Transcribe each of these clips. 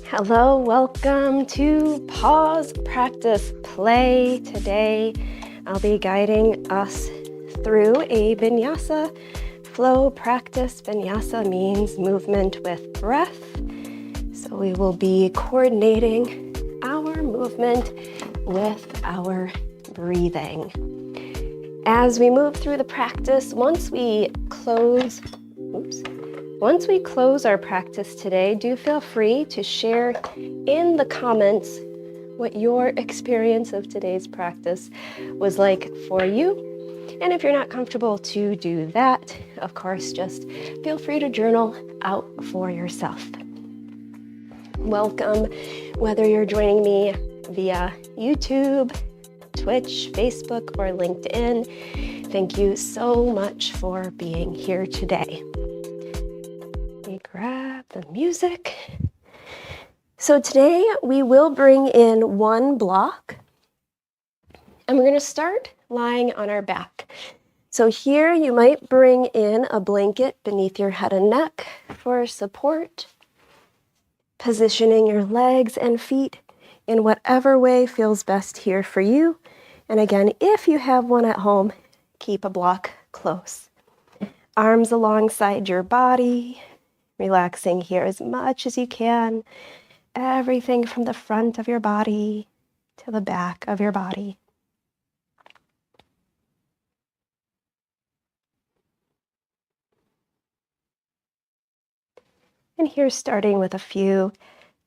Hello, welcome to Pause, Practice, Play. Today, I'll be guiding us through a Vinyasa flow practice. Vinyasa means movement with breath. So we will be coordinating our movement with our breathing. As we move through the practice, once we close our practice today, do feel free to share in the comments what your experience of today's practice was like for you. And if you're not comfortable to do that, of course, just feel free to journal out for yourself. Welcome, whether you're joining me via YouTube, Twitch, Facebook, or LinkedIn. Thank you so much for being here today. Let me grab the music. So today we will bring in one block, and we're going to start lying on our back. So here you might bring in a blanket beneath your head and neck for support, positioning your legs and feet in whatever way feels best here for you. And again, if you have one at home, keep a block close. Arms alongside your body, relaxing here as much as you can. Everything from the front of your body to the back of your body. And here, starting with a few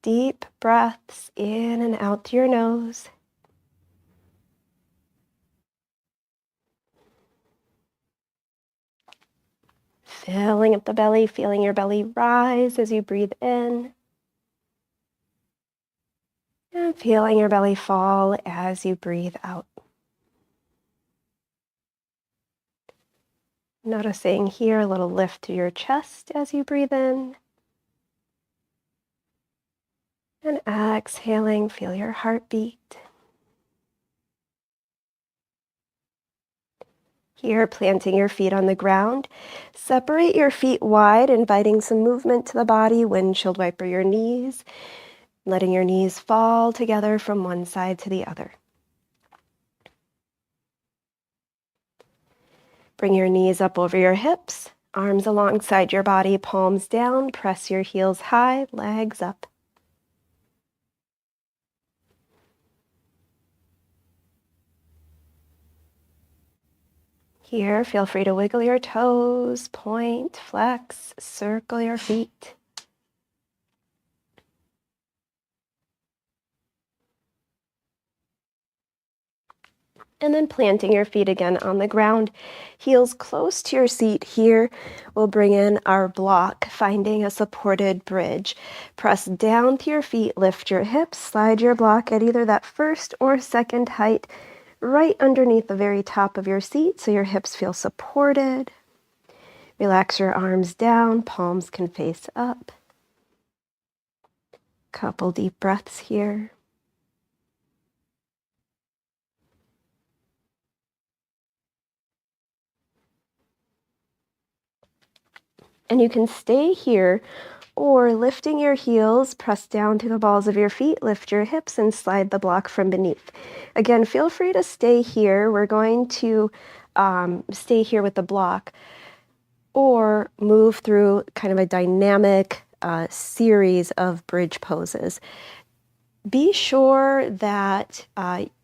deep breaths in and out through your nose. Filling up the belly, feeling your belly rise as you breathe in. And feeling your belly fall as you breathe out. Noticing here a little lift to your chest as you breathe in. And exhaling, feel your heartbeat. Here, planting your feet on the ground. Separate your feet wide, inviting some movement to the body. Windshield wiper your knees, letting your knees fall together from one side to the other. Bring your knees up over your hips, arms alongside your body, palms down. Press your heels high, legs up. Here, feel free to wiggle your toes, point, flex, circle your feet. And then planting your feet again on the ground, heels close to your seat. Here, we'll bring in our block, finding a supported bridge. Press down to your feet, lift your hips, slide your block at either that first or second height, right underneath the very top of your seat so your hips feel supported. Relax your arms down, palms can face up. Couple deep breaths here. And you can stay here, or lifting your heels, press down to the balls of your feet, lift your hips, and slide the block from beneath. Again, feel free to stay here. We're going to stay here with the block, or move through kind of a dynamic series of bridge poses. Be sure that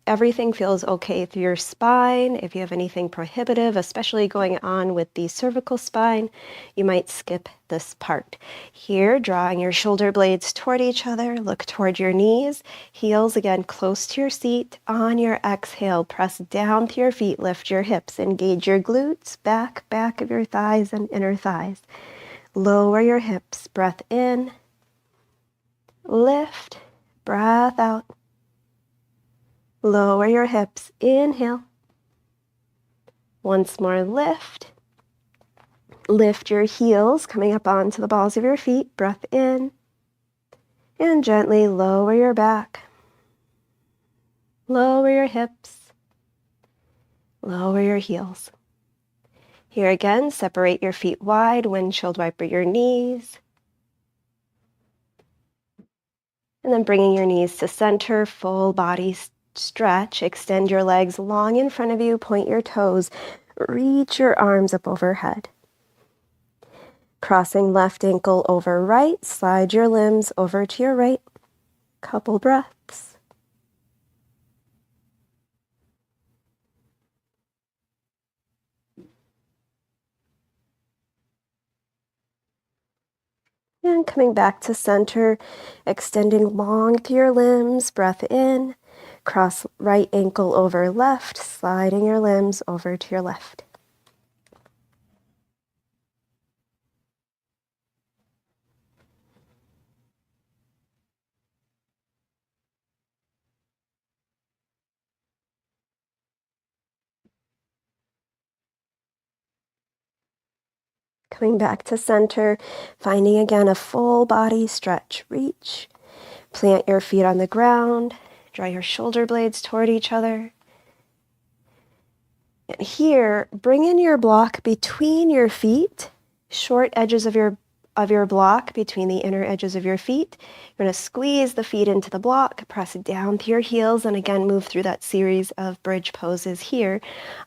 everything feels okay through your spine. If you have anything prohibitive, especially going on with the cervical spine, you might skip this part. Here, drawing your shoulder blades toward each other, look toward your knees, heels again close to your seat. On your exhale, press down to your feet, lift your hips, engage your glutes, back of your thighs and inner thighs. Lower your hips, breath in, lift, breath out. Lower your hips, inhale. Once more, lift. Lift your heels, coming up onto the balls of your feet, breath in. And gently lower your back. Lower your hips. Lower your heels. Here again, separate your feet wide, windshield wiper your knees. And then bringing your knees to center, full body stretch. Extend your legs long in front of you, point your toes, reach your arms up overhead. Crossing left ankle over right, slide your limbs over to your right. Couple breaths. And coming back to center, extending long through your limbs, breath in, cross right ankle over left, sliding your limbs over to your left. Coming back to center, finding again a full body stretch. Reach, plant your feet on the ground, draw your shoulder blades toward each other. And here, bring in your block between your feet, short edges of your block between the inner edges of your feet. You're going to squeeze the feet into the block, press down to your heels, and again move through that series of bridge poses here.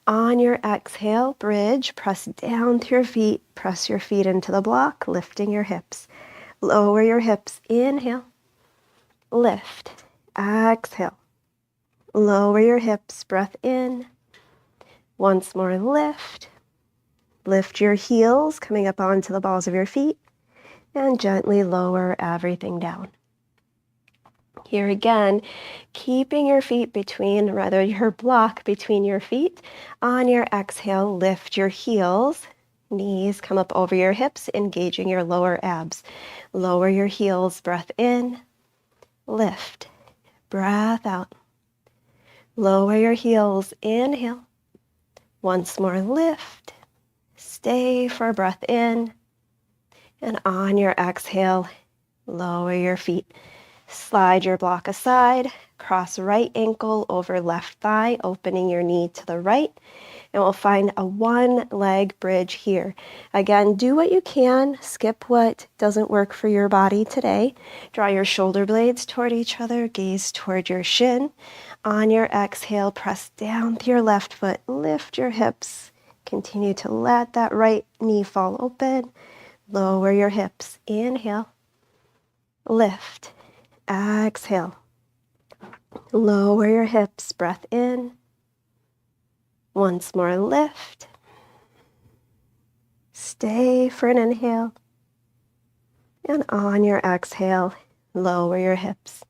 On your exhale, bridge, press down to your feet, press your feet into the block, lifting your hips. Lower your hips, inhale, lift, exhale. Lower your hips, breath in. Once more, lift. Lift your heels, coming up onto the balls of your feet, and gently lower everything down. Here again, keeping your feet between, rather your block between your feet. On your exhale, lift your heels. Knees come up over your hips, engaging your lower abs. Lower your heels, breath in, lift, breath out. Lower your heels, inhale. Once more, lift. Stay for a breath in. And on your exhale, lower your feet. Slide your block aside. Cross right ankle over left thigh, opening your knee to the right. And we'll find a one leg bridge here. Again, do what you can. Skip what doesn't work for your body today. Draw your shoulder blades toward each other. Gaze toward your shin. On your exhale, press down to your left foot. Lift your hips. Continue to let that right knee fall open. Lower your hips. Inhale. Lift. Exhale. Lower your hips. Breath in. Once more, lift. Stay for an inhale. And on your exhale, lower your hips.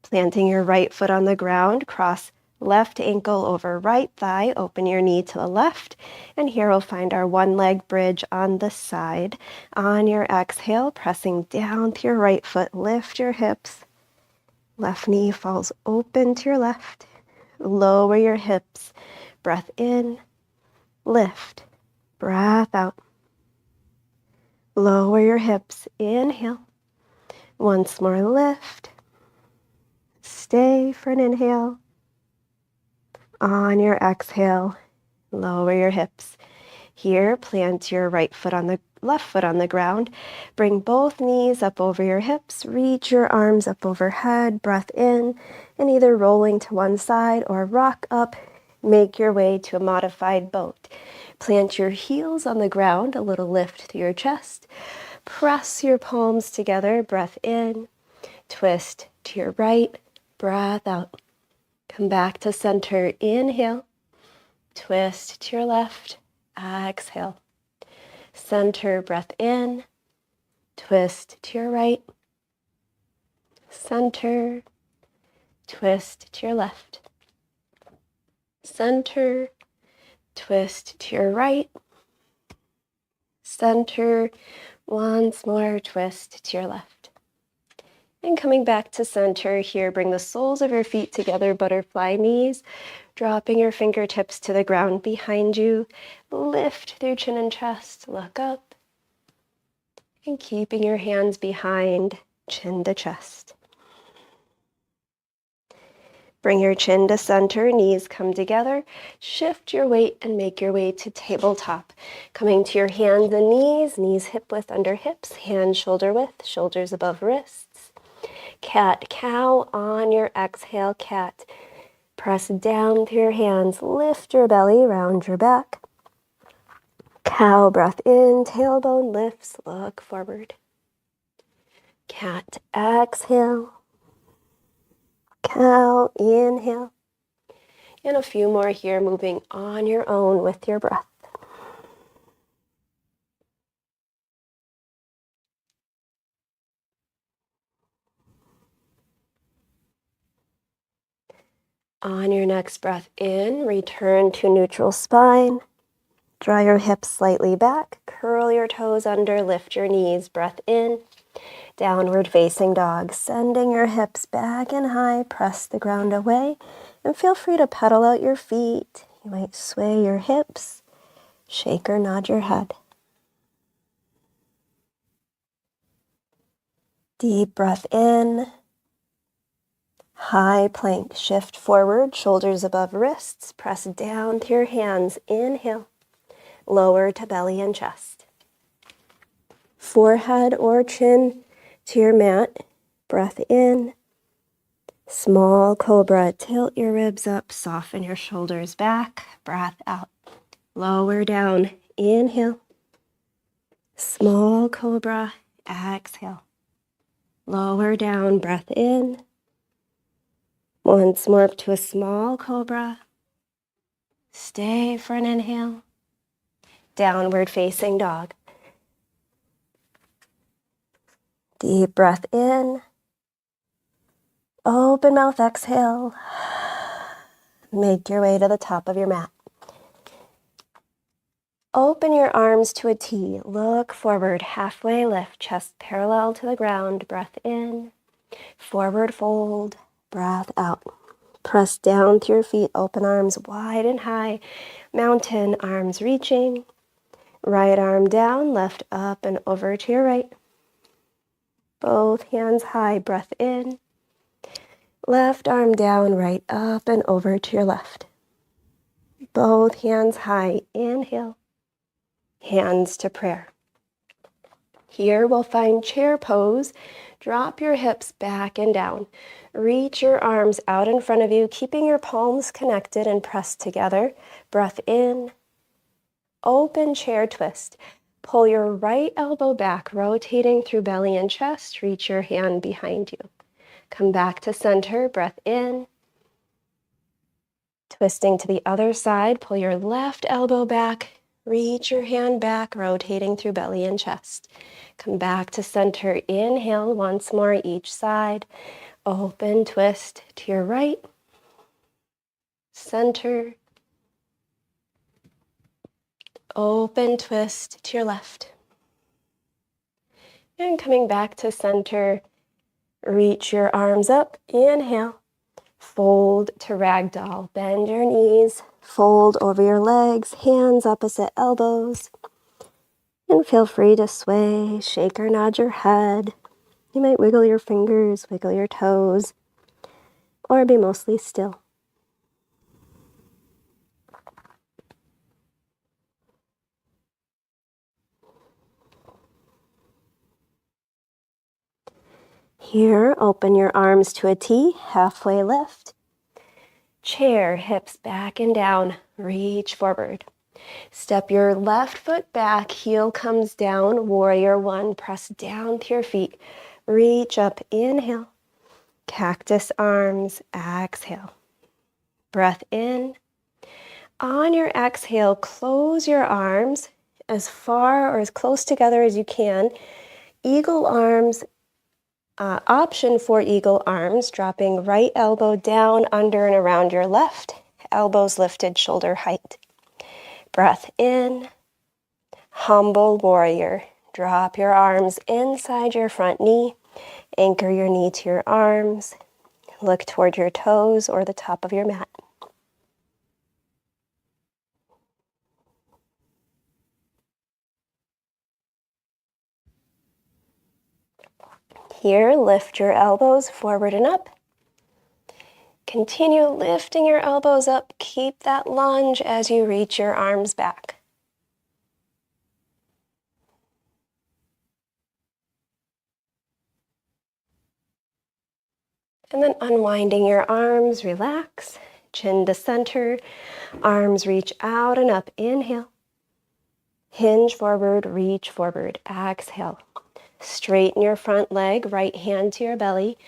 Planting your right foot on the ground, cross left ankle over right thigh, open your knee to the left. And here we'll find our one leg bridge on the side. On your exhale, pressing down to your right foot, lift your hips. Left knee falls open to your left. Lower your hips. Breath in, lift, breath out. Lower your hips, inhale. Once more, lift. Stay for an inhale. On your exhale, lower your hips. Here, plant your right foot on the left foot on the ground. Bring both knees up over your hips. Reach your arms up overhead. Breath in, and either rolling to one side or rock up. Make your way to a modified boat. Plant your heels on the ground, a little lift through your chest. Press your palms together. Breath in. Twist to your right. Breath out. Come back to center. Inhale. Twist to your left. Exhale. Center, breath in. Twist to your right. Center. Twist to your left. Center. Twist to your right. Center. Once more, twist to your left. And coming back to center here, bring the soles of your feet together, butterfly knees. Dropping your fingertips to the ground behind you. Lift through chin and chest. Look up. And keeping your hands behind, chin to chest. Bring your chin to center, knees come together. Shift your weight and make your way to tabletop. Coming to your hands and knees hip width under hips, hands shoulder width, shoulders above wrists. Cat-cow on your exhale, cat. Press down through your hands, lift your belly, round your back. Cow, breath in, tailbone lifts, look forward. Cat, exhale. Cow, inhale. And a few more here, moving on your own with your breath. On your next breath in, return to neutral spine. Draw your hips slightly back, curl your toes under, lift your knees, breath in. Downward facing dog, sending your hips back and high, press the ground away, and feel free to pedal out your feet. You might sway your hips, shake or nod your head. Deep breath in. High plank, shift forward, shoulders above wrists, press down to your hands, inhale, lower to belly and chest. Forehead or chin to your mat, breath in. Small cobra, tilt your ribs up, soften your shoulders back, breath out. Lower down, inhale. Small cobra, exhale. Lower down, breath in. Once more up to a small cobra. Stay for an inhale. Downward facing dog. Deep breath in. Open mouth, exhale. Make your way to the top of your mat. Open your arms to a T. Look forward, halfway lift, chest parallel to the ground. Breath in. Forward fold. Breath out. Press down through your feet, open arms wide and high. Mountain, arms reaching. Right arm down, left up and over to your right. Both hands high, breath in. Left arm down, right up and over to your left. Both hands high, inhale. Hands to prayer. Here we'll find chair pose. Drop your hips back and down. Reach your arms out in front of you, keeping your palms connected and pressed together. Breath in. Open chair twist. Pull your right elbow back, rotating through belly and chest. Reach your hand behind you. Come back to center. Breath in. Twisting to the other side. Pull your left elbow back. Reach your hand back, rotating through belly and chest. Come back to center. Inhale once more each side. Open, twist to your right. Center. Open, twist to your left. And coming back to center, reach your arms up. Inhale. Fold to ragdoll. Bend your knees. Fold over your legs. Hands opposite elbows. And feel free to sway, shake or nod your head. You might wiggle your fingers, wiggle your toes, or be mostly still. Here, open your arms to a T, halfway lift. Chair, hips back and down, reach forward. Step your left foot back, heel comes down, warrior one, press down to your feet. Reach up, inhale. Cactus arms, exhale. Breath in. On your exhale, close your arms as far or as close together as you can. Eagle arms, option for eagle arms, dropping right elbow down, under and around your left. Elbows lifted, shoulder height. Breath in. Humble warrior. Drop your arms inside your front knee. Anchor your knee to your arms. Look toward your toes or the top of your mat. Here, lift your elbows forward and up. Continue lifting your elbows up. Keep that lunge as you reach your arms back. And then unwinding your arms, relax, chin to center, arms reach out and up, inhale. Hinge forward, reach forward, exhale. Straighten your front leg, right hand to your belly,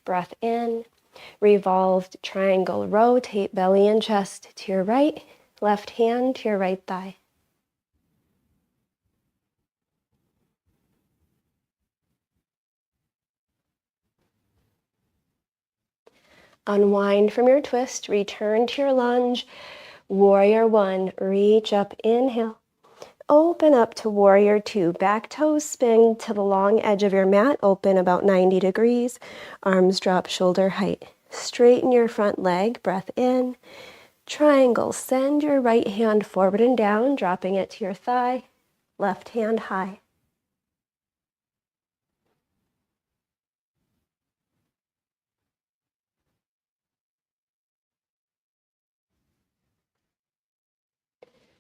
breath in. Revolved triangle, rotate belly and chest to your right, left hand to your right thigh. Unwind from your twist, return to your lunge. Warrior one, reach up, inhale. Open up to warrior two, back toes spin to the long edge of your mat, open about 90 degrees, arms drop shoulder height. Straighten your front leg, breath in. Triangle, send your right hand forward and down, dropping it to your thigh, left hand high.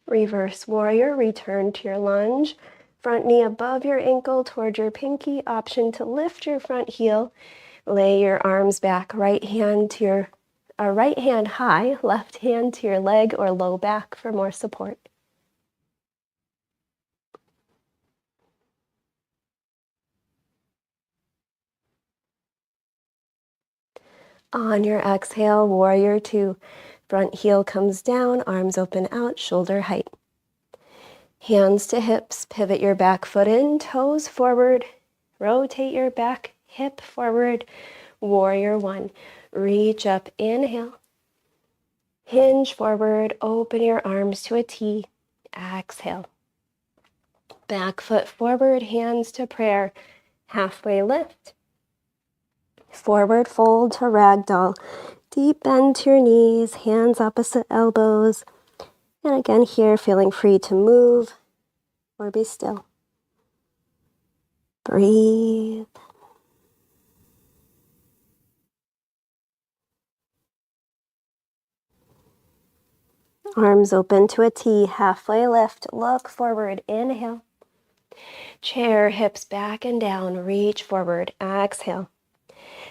Reverse warrior, return to your lunge. Front knee above your ankle toward your pinky. Option to lift your front heel. Lay your arms back, right hand high, left hand to your leg or low back for more support. On your exhale, warrior two. Front heel comes down, arms open out, shoulder height. Hands to hips, pivot your back foot in, toes forward, rotate your back hip forward, warrior one. Reach up, inhale. Hinge forward, open your arms to a T, exhale. Back foot forward, hands to prayer, halfway lift. Forward fold to ragdoll. Deep bend to your knees, hands opposite elbows. And again here, feeling free to move or be still. Breathe. Arms open to a T, halfway lift, look forward, inhale. Chair, hips back and down, reach forward, exhale.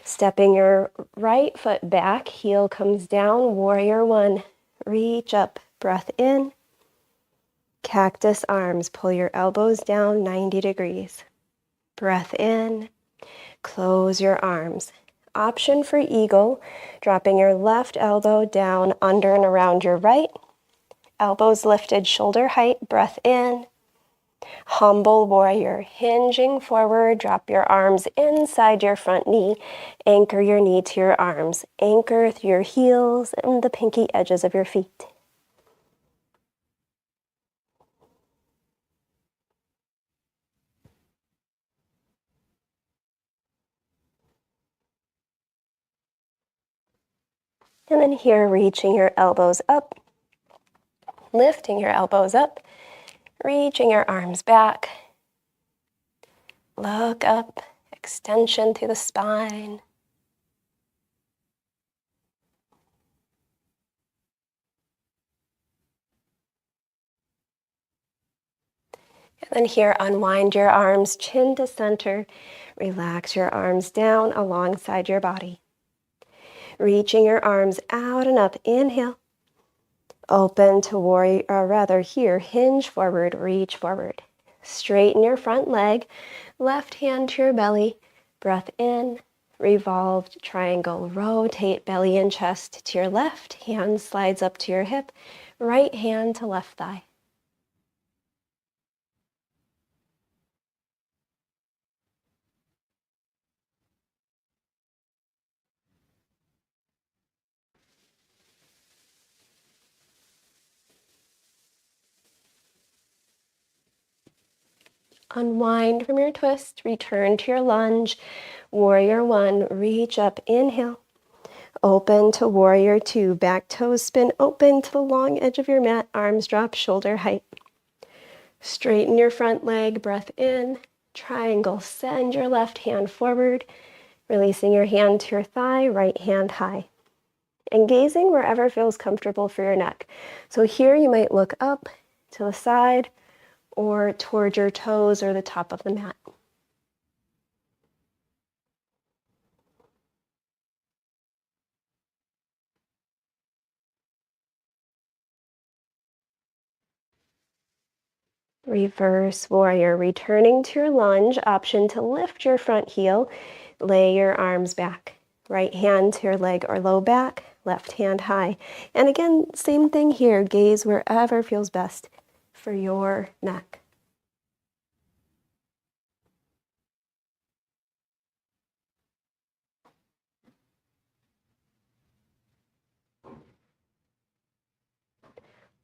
Stepping your right foot back, heel comes down, warrior one. Reach up, breath in. Cactus arms, pull your elbows down 90 degrees. Breath in, close your arms. Option for eagle, dropping your left elbow down under and around your right. Elbows lifted, shoulder height, breath in. Humble warrior, hinging forward, drop your arms inside your front knee. Anchor your knee to your arms. Anchor through your heels and the pinky edges of your feet. And then here, reaching your elbows up, lifting your elbows up, reaching your arms back. Look up, extension through the spine. And then here, unwind your arms, chin to center. Relax your arms down alongside your body. Reaching your arms out and up, inhale. Open to warrior, or rather here, hinge forward, reach forward. Straighten your front leg, left hand to your belly, breath in, revolved triangle, rotate belly and chest to your left, hand slides up to your hip, right hand to left thigh. Unwind from your twist, return to your lunge, warrior one, reach up, inhale. Open to warrior two, back toes spin open to the long edge of your mat, arms drop shoulder height. Straighten your front leg, breath in, triangle, send your left hand forward, releasing your hand to your thigh, right hand high. And gazing wherever feels comfortable for your neck. So here you might look up to the side or toward your toes or the top of the mat. Reverse warrior, returning to your lunge, option to lift your front heel, lay your arms back. Right hand to your leg or low back, left hand high. And again, same thing here, gaze wherever feels best for your neck.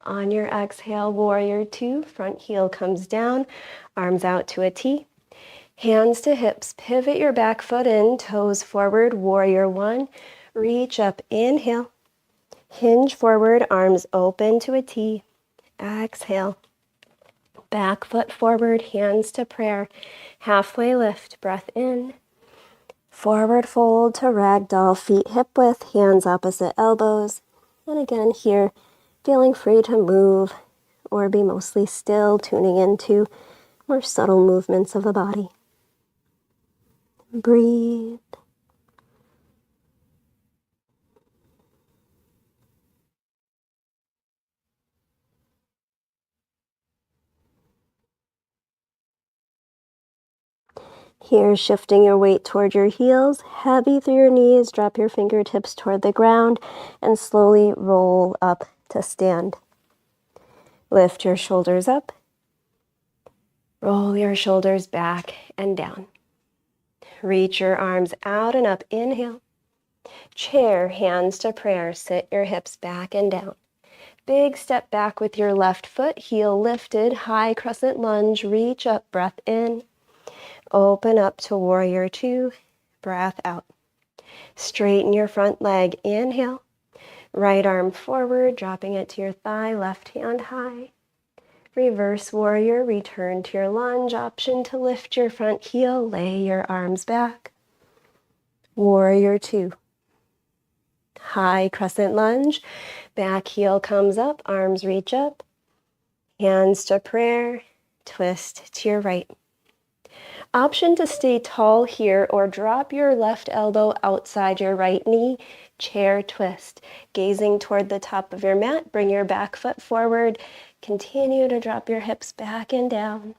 On your exhale, warrior two, front heel comes down, arms out to a T. Hands to hips, pivot your back foot in, toes forward, warrior one. Reach up, inhale. Hinge forward, arms open to a T. Exhale. Back foot forward, hands to prayer. Halfway lift, breath in. Forward fold to ragdoll, feet hip width, hands opposite elbows. And again here, feeling free to move or be mostly still, tuning into more subtle movements of the body. Breathe. Here, shifting your weight toward your heels, heavy through your knees, drop your fingertips toward the ground, and slowly roll up to stand. Lift your shoulders up. Roll your shoulders back and down. Reach your arms out and up. Inhale. Chair, hands to prayer. Sit your hips back and down. Big step back with your left foot, heel lifted, high crescent lunge. Reach up, breath in. Open up to warrior two, breath out. Straighten your front leg, inhale. Right arm forward, dropping it to your thigh, left hand high. Reverse warrior, return to your lunge, option to lift your front heel, lay your arms back. Warrior two. High crescent lunge, back heel comes up, arms reach up. Hands to prayer, twist to your right. Option to stay tall here or drop your left elbow outside your right knee, chair twist. Gazing toward the top of your mat, bring your back foot forward. Continue to drop your hips back and down.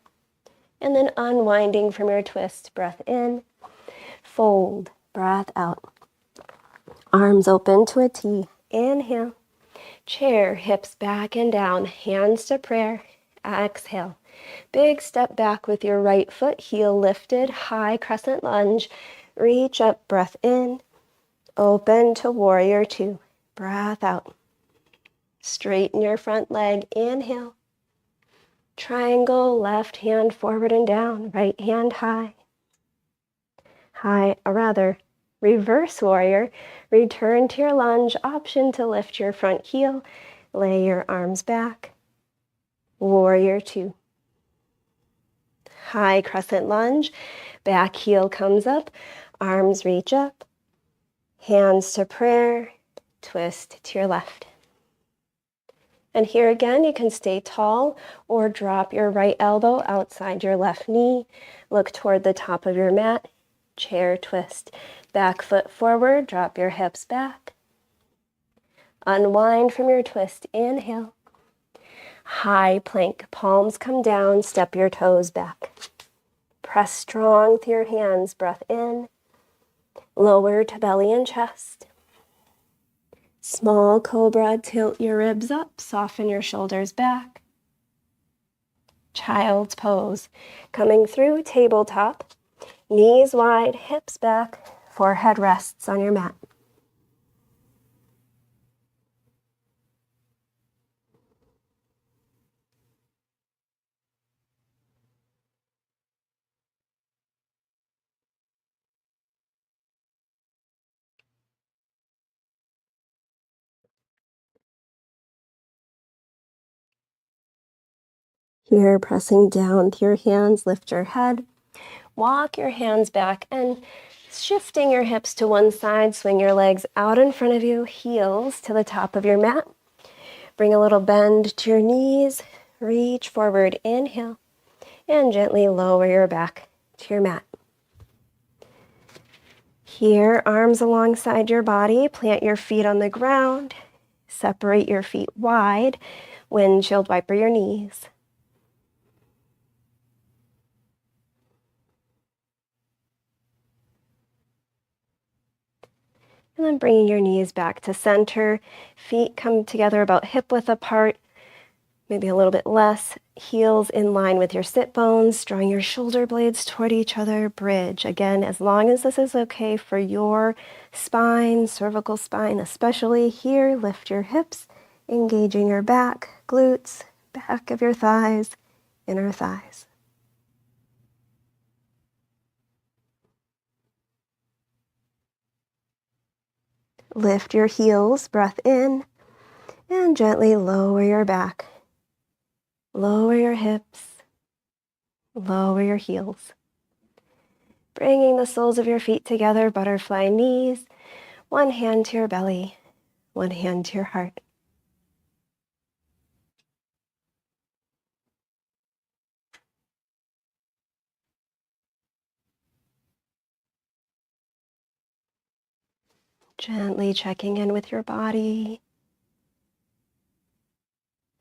And then unwinding from your twist, breath in, fold, breath out. Arms open to a T, inhale. Chair, hips back and down, hands to prayer, exhale. Big step back with your right foot, heel lifted, high crescent lunge. Reach up, breath in. Open to warrior two. Breath out. Straighten your front leg, inhale. Triangle, left hand forward and down, right hand high. Reverse warrior. Return to your lunge, option to lift your front heel. Lay your arms back. Warrior two. High crescent lunge, back heel comes up, arms reach up, hands to prayer, twist to your left. And here again, you can stay tall or drop your right elbow outside your left knee, look toward the top of your mat, chair twist. Back foot forward, drop your hips back. Unwind from your twist, inhale. High plank, palms come down, step your toes back. Press strong with your hands, breath in. Lower to belly and chest. Small cobra, tilt your ribs up, soften your shoulders back. Child's pose, coming through tabletop, knees wide, hips back, forehead rests on your mat. Here, pressing down with your hands, lift your head. Walk your hands back and shifting your hips to one side, swing your legs out in front of you, heels to the top of your mat. Bring a little bend to your knees, reach forward, inhale, and gently lower your back to your mat. Here, arms alongside your body, plant your feet on the ground, separate your feet wide, windshield wiper your knees. And then bringing your knees back to center. Feet come together about hip width apart, maybe a little bit less. Heels in line with your sit bones, drawing your shoulder blades toward each other. Bridge. Again, as long as this is okay for your spine, cervical spine especially, here, lift your hips, engaging your back, glutes, back of your thighs, inner thighs. Lift your heels, breath in, and gently lower your back. Lower your hips, lower your heels. Bringing the soles of your feet together, butterfly knees, one hand to your belly, one hand to your heart. Gently checking in with your body,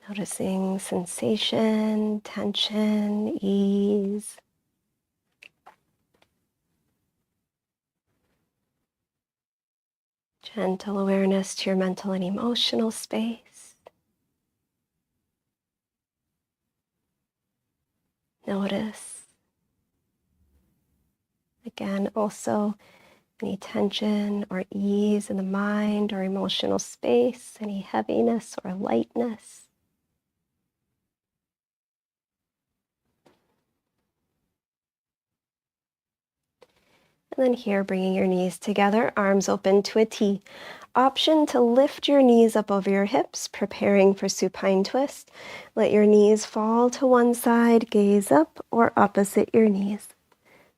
noticing sensation, tension, ease. Gentle awareness to your mental and emotional space. Notice. Again, also any tension or ease in the mind or emotional space, any heaviness or lightness. And then here, bringing your knees together, arms open to a T. Option to lift your knees up over your hips, preparing for supine twist. Let your knees fall to one side, gaze up or opposite your knees.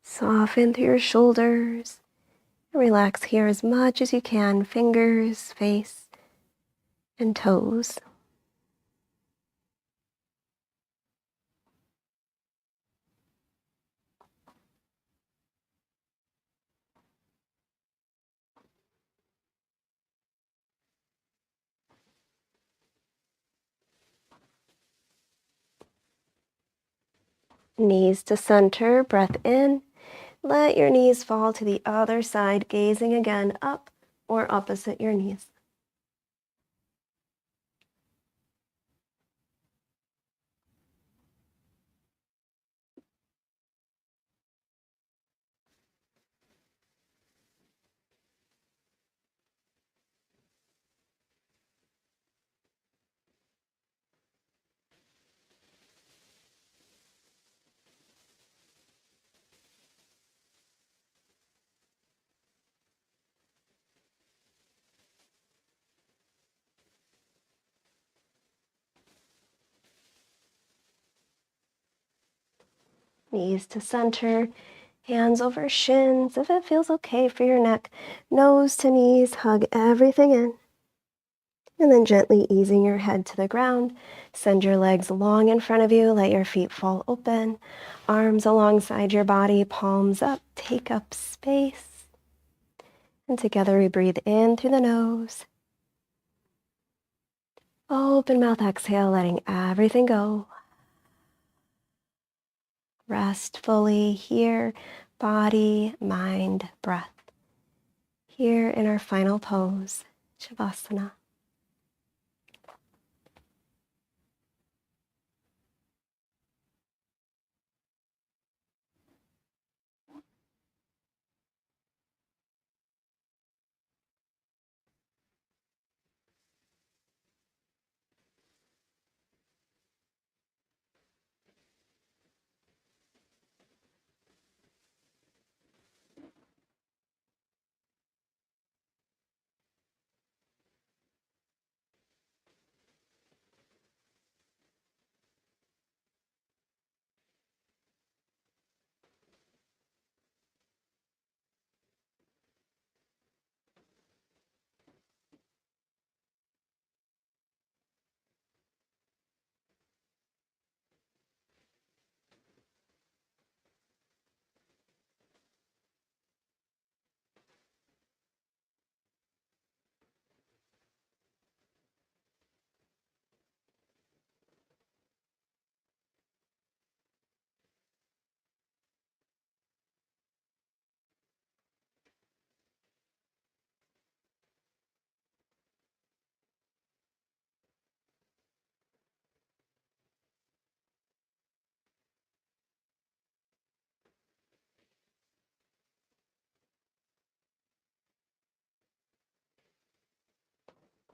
Soften through your shoulders. Relax here as much as you can, fingers, face, and toes. Knees to center, breath in. Let your knees fall to the other side, gazing again up or opposite your knees. Knees to center, hands over shins. If it feels okay for your neck, nose to knees, hug everything in. And then gently easing your head to the ground. Send your legs long in front of you. Let your feet fall open. Arms alongside your body, palms up. Take up space. And together we breathe in through the nose. Open mouth exhale, letting everything go. Rest fully here, body, mind, breath. Here in our final pose, Shavasana.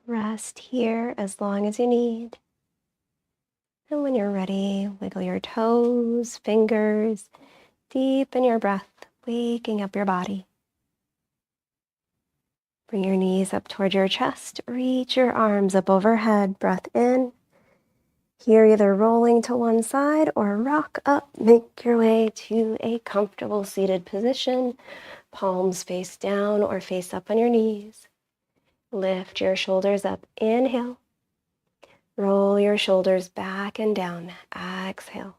Rest here as long as you need. And when you're ready, wiggle your toes, fingers, deepen your breath, waking up your body. Bring your knees up toward your chest, reach your arms up overhead, breath in. Here, either rolling to one side or rock up, make your way to a comfortable seated position, palms face down or face up on your knees. Lift your shoulders up, inhale. Roll your shoulders back and down, exhale.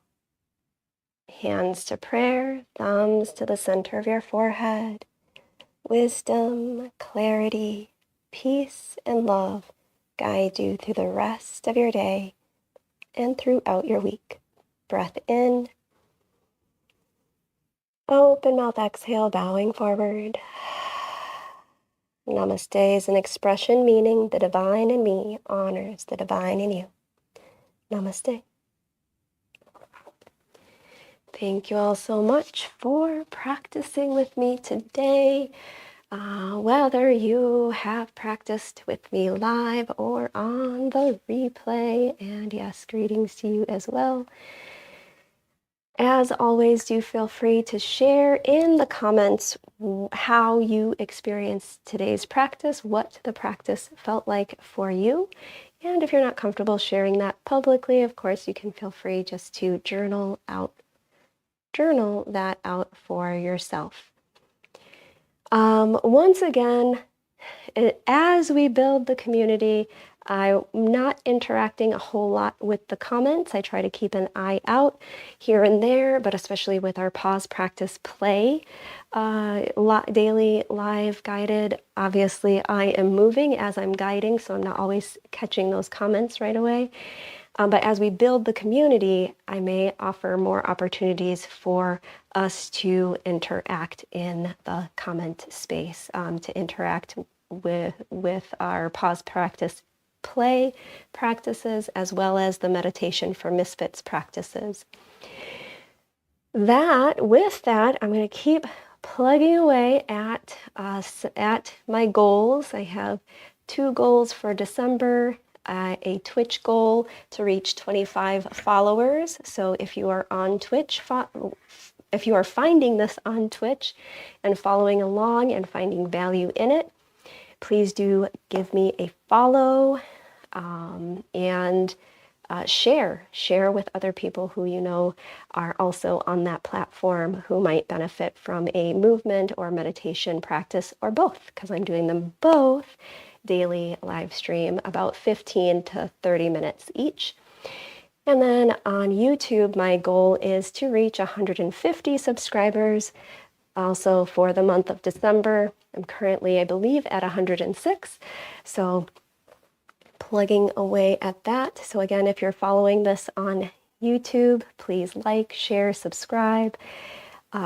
Hands to prayer, thumbs to the center of your forehead. Wisdom, clarity, peace, and love guide you through the rest of your day and throughout your week. Breath in. Open mouth, exhale, bowing forward. Namaste is an expression meaning the divine in me honors the divine in you. Namaste. Thank you all so much for practicing with me today. Whether you have practiced with me live or on the replay, and yes, greetings to you as well. As always, do feel free to share in the comments how you experienced today's practice, what the practice felt like for you. And if you're not comfortable sharing that publicly, of course, you can feel free just to journal that out for yourself. Once again, as we build the community, I'm not interacting a whole lot with the comments. I try to keep an eye out here and there, but especially with our pause, practice, play, daily live guided. Obviously, I am moving as I'm guiding, so I'm not always catching those comments right away. But as we build the community, I may offer more opportunities for us to interact in the comment space, to interact with our pause, practice, play practices, as well as the meditation for misfits practices. With that, I'm going to keep plugging away at my goals. I have 2 goals for December. A Twitch goal to reach 25 followers. So if you are on Twitch, if you are finding this on Twitch and following along and finding value in it, please do give me a follow and share with other people who you know are also on that platform who might benefit from a movement or meditation practice or both, because I'm doing them both daily live stream, about 15 to 30 minutes each. And then on YouTube, my goal is to reach 150 subscribers. Also for the month of December, I'm currently, I believe, at 106. So plugging away at that. So again, if you're following this on YouTube, please like, share, subscribe.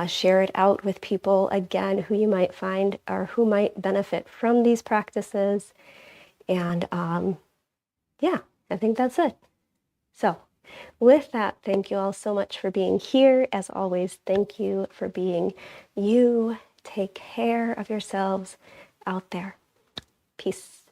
Share it out with people, again, who you might find or who might benefit from these practices. And yeah, I think that's it. So with that, thank you all so much for being here. As always, thank you for being you. Take care of yourselves out there. Peace.